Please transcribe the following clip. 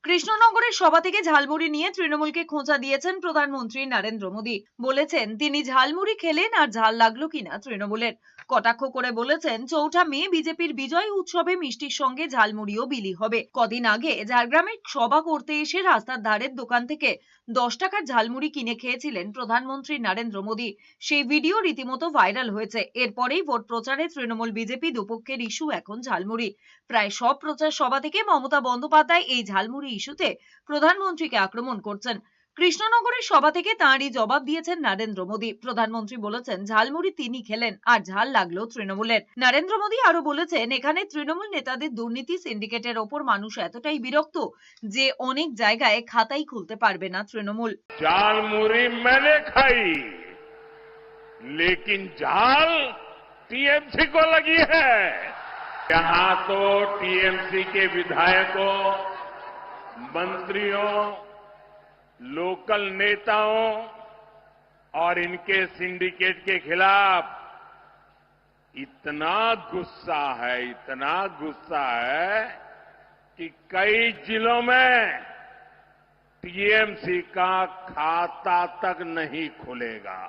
কৃষ্ণনগরের সভা থেকে ঝালমুড়ি নিয়ে তৃণমূলকে খোঁচা দিয়েছেন প্রধানমন্ত্রী নরেন্দ্র মোদী। বলেছেন তিনি ঝালমুড়ি খেলেন আর ঝাল লাগলো কিনা তৃণমূলের। কটাক্ষ করে বলেছেন ৪ঠা মে বিজেপির বিজয় উৎসবে মিষ্টির সঙ্গে ঝালমুড়িও বিলি হবে। কদিন আগে ঝাড়গ্রামে সভা করতে এসে রাস্তার ধারের দোকান থেকে 10 টাকার ঝালমুড়ি কিনে খেয়েছিলেন প্রধানমন্ত্রী নরেন্দ্র মোদী। সেই ভিডিও রীতিমতো ভাইরাল হয়েছে। এরপরেই ভোট প্রচারে তৃণমূল বিজেপি দুপক্ষের ইস্যু এখন ঝালমুড়ি। প্রায় সব প্রচার সভা থেকে মমতা বন্দ্যোপাধ্যায় এই ঝালমুড়ি ইস্যুতে প্রধানমন্ত্রীকে আক্রমণ করছেন। কৃষ্ণনগরের সভা থেকে তাঁরই জবাব দিয়েছেন নরেন্দ্র মোদী। প্রধানমন্ত্রী বলেছেন ঝালমুড়ি তিনি খেলেন আর ঝাল লাগলো তৃণমূলের। নরেন্দ্র মোদী আরো বলেছেন এখানে তৃণমূল নেতাদের দুর্নীতি সিন্ডিকেটের ওপর মানুষ এতটাই বিরক্ত যে অনেক জায়গায় খাতাই খুলতে পারবে না তৃণমূল। झालमुरी मैंने खाई, लेकिन झाल टीएमसी को लगी है। यहां तो टीएमसी के विधायकों, मंत्रियों, लोकल नेताओं और इनके सिंडिकेट के खिलाफ इतना गुस्सा है कि कई जिलों में टीएमसी का खाता तक नहीं खुलेगा।